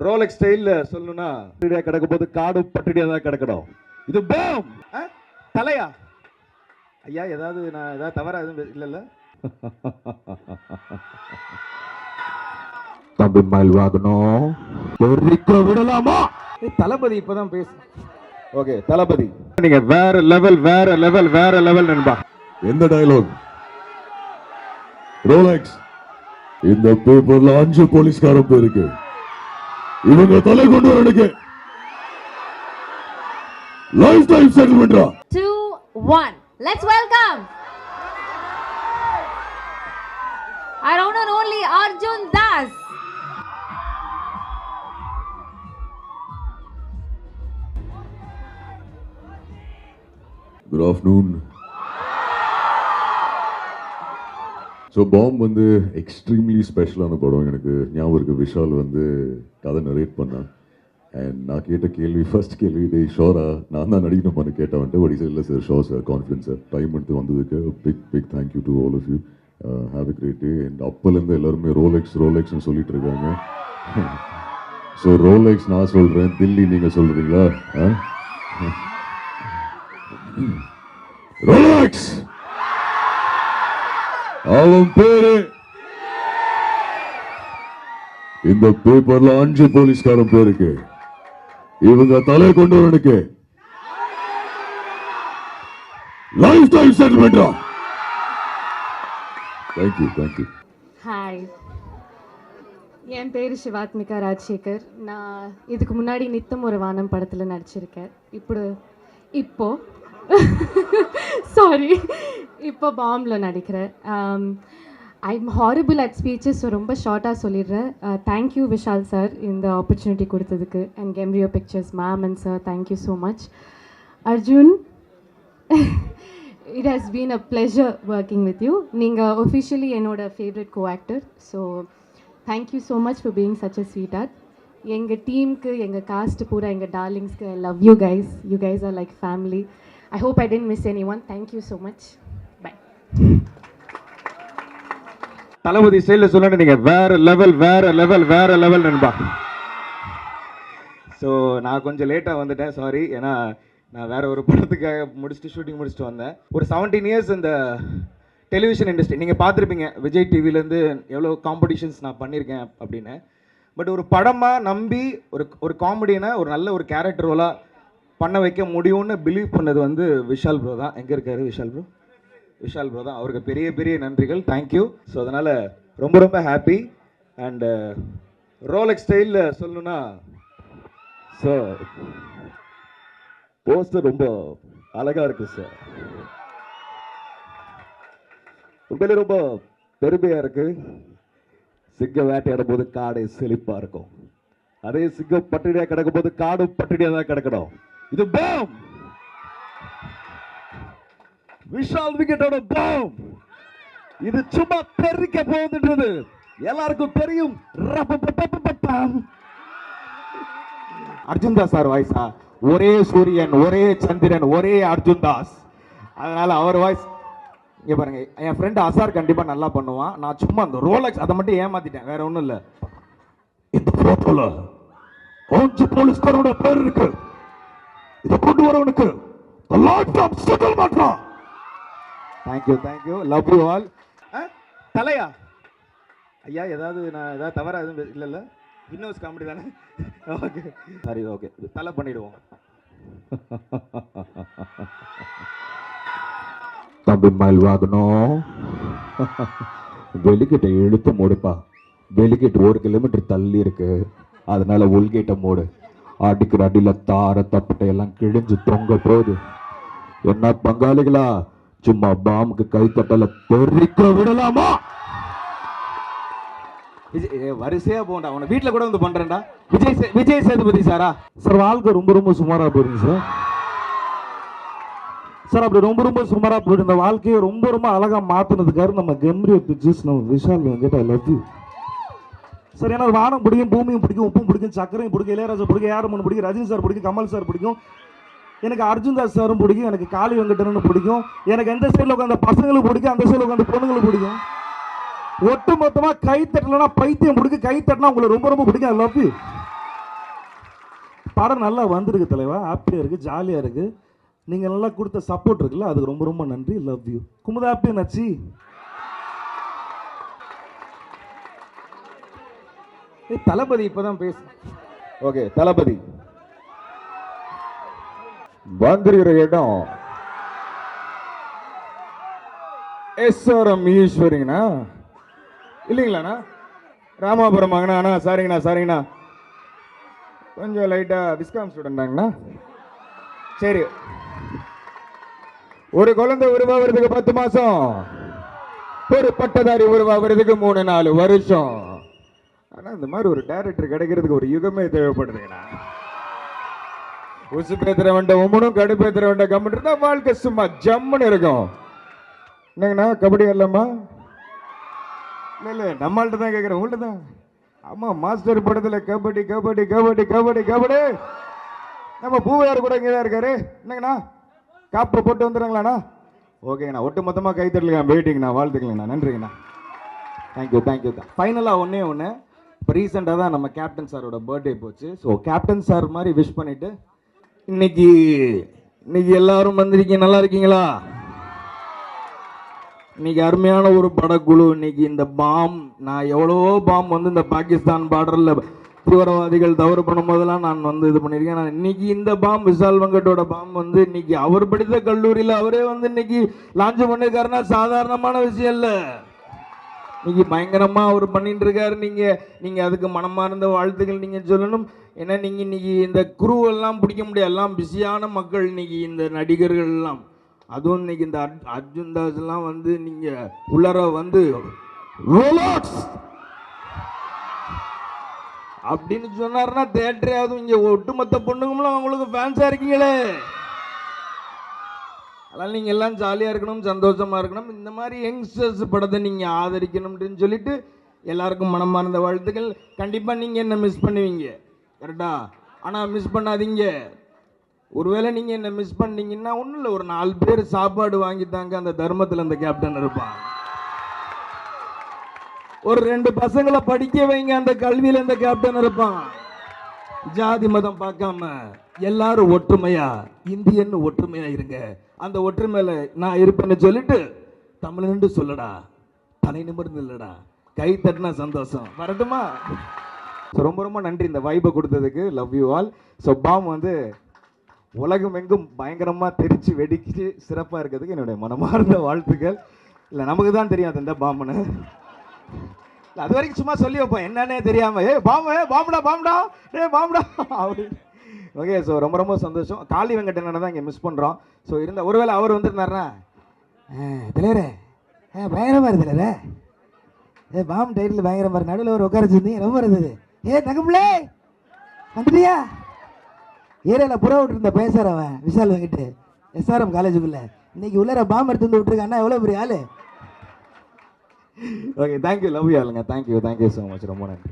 Rolex ஸ்டைல்ல சொல்லணும்னா கிடக்கும் போது காடு பட்டடியா தான் கிடக்கணும். இது பாம் தலையா ஐயா, ஏதாவது நான் ஏதாவது தவறா எதுவும் இல்லைல்ல? தம்பி மயில் வாகனம் விடலாமா? தளபதி இப்பதான் பேசு. ஓகே தளபதி, நீங்க வேற லெவல் வேற லெவல் வேற லெவல் நண்பா. எந்த டயலாக்? ரோலெக்ஸ், இந்த பேப்பர்ல 5 போலீஸ்காரன் பேருக்கு இவங்க தலை கொண்டு வரனுக்கு life time செட்டில்மென்ட்ரா. 2 1 let's welcome our own and only Arjun Das. Good afternoon. So Bomb வந்து எக்ஸ்ட்ரீம்லி ஸ்பெஷலான படம். எனக்கு ஞாபகம் இருக்குது, விஷால் வந்து கதை நரேட் பண்ணான். அண்ட் நான் கேட்ட கேள்வி, ஃபர்ஸ்ட் கேள்வி, டே ஷோரா நான் தான் நடிக்கணுமான்னு கேட்டவன்ட்டு ஒரு சார் இல்லை sir, show sir, confidence sir, time எடுத்து வந்ததுக்கு big thank you to all of you. Have a great day. And அப்போலேருந்து எல்லாருமே ரோலெக்ஸ் ரோலெக்ஸ்ன்னு சொல்லிட்டு இருக்காங்க. ஸோ ரோலெக்ஸ் நான் சொல்கிறேன், தில்லி நீங்கள் சொல்கிறீங்களா? ரோலெக்ஸ் அவன் பேரு. இந்த பேப்பர்ல 5 போலீஸ்காரன் பேருக்கு இவங்க தலை கொண்டு வரனுக்கு லைஃப் டைம் செட்டில்மென்ட்ரா. தேங்க்யூ. ஹாய், என் பேர் சிவாத்மிகா ராஜசேகர். நான் இதுக்கு முன்னாடி நித்தம் ஒரு வானம் படத்தில் நடிச்சிருக்கேன். இப்போ சாரி, இப்போ பாம்பில் நடிக்கிறேன். I am horrible at speeches, so ரொம்ப ஷார்ட்டாக சொல்லிடுறேன். தேங்க்யூ விஷால் சார் இந்த ஆப்பர்ச்சுனிட்டி கொடுத்ததுக்கு, அண்ட் கெம்ரியோ pictures ma'am and sir, thank you so much. Arjun, it has been a pleasure working with you. நீங்கள் ஒஃபிஷியலி என்னோட favourite co actor. So thank you so much for being such a sweetheart. எங்கள் டீமுக்கு, எங்கள் cast பூரா, எங்கள் டார்லிங்ஸ்க்கு, I love you guys. You guys are like family. I hope I didn't miss anyone. Thank you so much. Bye. தளபதி ஸ்டைல்ல சொல்லணும், நீங்க வேற லெவல் வேற லெவல் வேற லெவல் நண்பா. ஸோ நான் கொஞ்சம் லேட்டாக வந்துட்டேன், சாரி. ஏன்னா நான் வேற ஒரு படத்துக்காக ஷூட்டிங் முடிச்சுட்டு வந்தேன். ஒரு 17 இயர்ஸ் இந்த டெலிவிஷன் இண்டஸ்ட்ரி நீங்கள் பார்த்துருப்பீங்க, விஜய் டிவிலேருந்து எவ்வளோ காம்படிஷன்ஸ் நான் பண்ணியிருக்கேன் அப்படின்னு. பட் ஒரு படமாக நம்பி ஒரு காமெடினா ஒரு நல்ல ஒரு கேரக்டர் ரோலாக பண்ண வைக்க முடியும்னு பிலீவ் பண்ணது வந்து விஷால் ப்ரோ தான். எங்கே இருக்காரு விஷால் ப்ரோ தான். அவருக்கு பெரிய பெரிய நன்றிகள், தேங்க்யூ. ஸோ அதனால் ரொம்ப ரொம்ப ஹாப்பி. அண்டு ரோலெக்ஸ் ஸ்டைலில் சொல்லணும்னா சார், போஸ்டர் ரொம்ப அழகாக இருக்குது சார். உண்மையிலே ரொம்ப பெருமையாக இருக்குது. சிங்கம் வேட்டையாடும் போது காடை செழிப்பாக இருக்கும், அதே சிங்கம் பட்டடியாக கிடக்கும் போது காடும் பட்டடியாக தான் கிடக்கணும். இது பாம், விஷால் விக்கெட்டோட பாம். இது சும்மா தெரிக்க போகுதுன்றது எல்லாருக்கும் தெரியும். அர்ஜுன் தாஸ் சார் வாய்ஸா, ஒரே சூரியன், ஒரே சந்திரன், ஒரே அர்ஜுன் தாஸ். அதனால அவர் வாய்ஸ் இங்க பாருங்க. என் ஃப்ரெண்ட் அசார் கண்டிப்பா நல்லா பண்ணுவான். நான் சும்மா அந்த ரோலெக்ஸ் அதை மட்டும் ஏமாத்திட்டேன், வேற ஒண்ணும் இல்ல. இந்த போட்டோல 5 போலீஸ்காரோட பேர் இருக்கு. இதை கொண்டு வரவனுக்கு லைஃப் டைம் செட்டில்மென்ட்ரா. Thank you, love you all. தலையா ஐயா, ஏதாவது நான் ஏதாவது தவறா எதுவும் இல்லைல்ல? இன்னொரு காமெடி தானே? ஓகே சரி, ஓகே தலை பண்ணிடுவோம். தம்பி மயில் வாகனம் வெளிக்கிட்ட இழுத்து மூடுப்பா. வெளிக்கிட்டு 1 கிலோமீட்டர் தள்ளி இருக்கு, அதனால உள்கேட்ட மூடு. அடிக்கிற அடியில தார தப்பட்டை எல்லாம் கிழிஞ்சு தொங்க போகுது. என்ன பங்காளிகளா, சும்மா பாம்புக்கு கைத்தட்டல தெரிக்க விடலாமா? வரிசையா போண்டா, உன வீட்டுல கூட வந்து பண்றேன்டா. விஜய் சேதுபதி சாரா சார், வாழ்க்கை ரொம்ப சுமாரா போயிருங்க சார். சார் அப்படி ரொம்ப சுமாரா போயிட்டு இந்த வாழ்க்கையை ரொம்ப அழகா மாத்தினதுக்காரு நம்ம கெம்ரியோ பிக்சர்ஸ், நம்ம விஷால் வெங்கட், ஐ லவ் யூ சார். ஏன்னா வானம் பிடிக்கும், பூமியும் பிடிக்கும், உப்பும் பிடிக்கும், சக்கரையும் பிடிக்கும், இளையராஜா பிடிக்கும், யாரமன் பிடிக்கும், ரஜினி சார் பிடிக்கும், கமல் சார் பிடிக்கும், எனக்கு அர்ஜுன் தாஸ் சாரும் பிடிக்கும், எனக்கு காளி வெங்கடன்னு பிடிக்கும், எனக்கு எந்த சைடில் உட்காந்த பசங்களுக்கு பிடிக்கும், அந்த சைடில் உட்காந்த பொண்ணுங்களுக்கு பிடிக்கும். ஒட்டு மொத்தமாக கை தட்டலைன்னா பைத்தியம் பிடிக்கும், கை தட்டினா உங்களுக்கு ரொம்ப பிடிக்கும். ஐ லவ் யூ. படம் நல்லா வந்திருக்கு தலைவா, ஹாப்பியாக இருக்குது, ஜாலியாக இருக்குது. நீங்கள் நல்லா கொடுத்த சப்போர்ட் இருக்குல்ல, அதுக்கு ரொம்ப ரொம்ப நன்றி. Love you. குமுதா ஹாப்பியாக நச்சு. தளபதி இப்பதான் பேசு. ஓகே, தளபதி வந்திருக்கிற இடம் எஸ்ஆர்எம் ஈஸ்வரிங்கண்ணா இல்லைங்களாண்ணா? ராமாபுரம் வாங்கண்ணா. அண்ணா சாரிங்கண்ணா, சாரிங்கண்ணா, கொஞ்சம் லைட்டாக விஸ்காம் ஸ்டூடெண்டாங்கண்ணா. சரி, ஒரு குழந்தை உருவாகிறதுக்கு 10 மாசம், ஒரு பட்டதாரி உருவாகிறதுக்கு 3-4 வருஷம். ஆனால் இந்த மாதிரி ஒரு டைரக்டர் கிடைக்கிறதுக்கு ஒரு யுகமே தேவைப்படுதுங்கண்ணா. உசு பேத்துற வேண்ட உமனும் கடுப்பேத்துற வேண்ட கம்முன்னு இருந்தா வாழ்க்கை சும்மா ஜம்முன்னு இருக்கும். என்னங்கண்ணா, கபடி இல்லம்மா? இல்லை இல்லை, நம்மள்ட்ட தான் கேட்குறேன், உங்கள்கிட்ட தான். ஆமாம், மாஸ்டர் படத்தில் கபடி கபடி கபடி கபடி கபடி. நம்ம பூவையார் கூட இங்கே தான் இருக்காரு. என்னங்கண்ணா, காப்பை போட்டு வந்துடுறாங்களாண்ணா? ஓகேங்கண்ணா, ஒட்டு மொத்தமாக கைத்தட்டலுங்க, வெயிட்டிங்கண்ணா, வாழ்த்துக்கலங்கண்ணா, நன்றிங்கண்ணா. தேங்க்யூ தேங்க்யூ தான். ஃபைனலாக ஒன்று இப்போ ரீசெண்டாக தான் நம்ம கேப்டன் சாரோட பர்த்டே போச்சு. ஸோ கேப்டன் சார் மாதிரி விஷ் பண்ணிவிட்டு இன்னைக்கு எல்லாரும் வந்திருக்கீங்க, நல்லா இருக்கீங்களா? இன்னைக்கு அருமையான ஒரு படக்குழு. இன்னைக்கு இந்த பாம், நான் எவ்வளவோ பாம் வந்து இந்த பாகிஸ்தான் பார்டரில் தீவிரவாதிகள் தவறு பண்ணும் போதெல்லாம் நான் வந்து இது பண்ணியிருக்கேன். நான் இன்னைக்கு இந்த பாம், விஷால் வெங்கட்டோட பாம் வந்து இன்னைக்கு அவர் படித்த கல்லூரியில் அவரே வந்து இன்னைக்கு லான்ச் பண்ணியிருக்காருன்னா சாதாரணமான விஷயம் இல்லை. இன்னைக்கு பயங்கரமாக அவர் பண்ணிட்டு இருக்காரு. நீங்கள் அதுக்கு மனமார்ந்த வாழ்த்துக்கள் நீங்கள் சொல்லணும். ஏன்னா நீங்கள் இன்னைக்கு இந்த குருவெல்லாம் பிடிக்க முடியாது, எல்லாம் பிஸியான மக்கள் இன்னைக்கு இந்த நடிகர்கள் எல்லாம். அதுவும் இன்னைக்கு இந்த அர்ஜுன் தாஸ் எல்லாம் வந்து நீங்கள் உள்ளர வந்து ரோலாக்ஸ் அப்படின்னு சொன்னார்னா தேட்டரே, அதுவும் இங்கே ஒட்டுமொத்த பொண்ணுங்களும் அவங்களுக்கு ஃபேன்ஸாக இருக்கீங்களே. அதனால் நீங்கள் எல்லாம் ஜாலியாக இருக்கணும், சந்தோஷமாக இருக்கணும். இந்த மாதிரி யங்ஸ்டர்ஸ் படத்தை நீங்கள் ஆதரிக்கணும் அப்படின்னு சொல்லிட்டு எல்லாருக்கும் மனமார்ந்த வாழ்த்துக்கள். கண்டிப்பாக நீங்கள் என்ன மிஸ் பண்ணுவீங்க, கரெக்டா? ஆனால் மிஸ் பண்ணாதீங்க. ஒருவேளை நீங்கள் என்ன மிஸ் பண்ணீங்கன்னா ஒன்றும் இல்லை, ஒரு 4 பேர் சாப்பாடு வாங்கித்தாங்க, அந்த தர்மத்தில் அந்த கேப்டன் இருப்பான். ஒரு 2 பசங்களை படிக்க வைங்க, அந்த கல்வியில் அந்த கேப்டன் இருப்பான். ஜாதி மதம் பார்க்காம எல்லாரும் ஒற்றுமையா, இந்தியன்னு ஒற்றுமையா இருங்க. அந்த ஒற்றுமையில நான் இருப்பேன்னு சொல்லிட்டு தமிழ்னு சொல்லடா, தலை நிமிர்ந்து இல்லடா, கை தட்டினா சந்தோஷம். வரட்டுமா? ரொம்ப ரொம்ப நன்றி இந்த வைபை கொடுத்ததுக்கு. Love you all. So Bomb வந்து உலகம் எங்கும் பயங்கரமாக தெரிச்சு வெடிச்சு சிறப்பாக இருக்கிறதுக்கு என்னுடைய மனமார்ந்த வாழ்த்துக்கள். இல்லை, நமக்கு தான் தெரியும் அது இந்த பாம்புன்னு. அது வரைக்கும் சும்மா சொல்லி வைப்போம், என்னன்னே தெரியாம, பாம்புடா பாம்புடா பாம்புடா அப்படின்னு. ஓகே, ஸோ ரொம்ப ரொம்ப சந்தோஷம். காளி வெங்கடனை தான் இங்கே மிஸ் பண்ணுறோம். ஸோ இருந்த ஒருவேளை அவர் வந்துருந்தாருன்னா, தலைவரே பயங்கரமாக இருந்தல, பாம்பு டைட்டில் பயங்கரமாக இருக்கு, நடுவில் ஒரு உட்கார வச்சிருந்தீங்க, ரொம்ப இருந்தது. தங்கப்பிள்ளே வந்துட்டியா? ஏரியாவில் புற விட்டு இருந்த பேசுகிற அவன் விஷால் வெங்கிட்டு எஸ்ஆர்எம் காலேஜுக்குள்ள இன்னைக்கு உள்ளர பாம்பு எடுத்து வந்து விட்டுருக்கான்னா எவ்வளோ பெரிய ஆளு. ஓகே, தேங்க்யூ, லவ் யூ ஆளுங்க. தேங்க்யூ ஸோ மச், ரொம்ப நன்றி.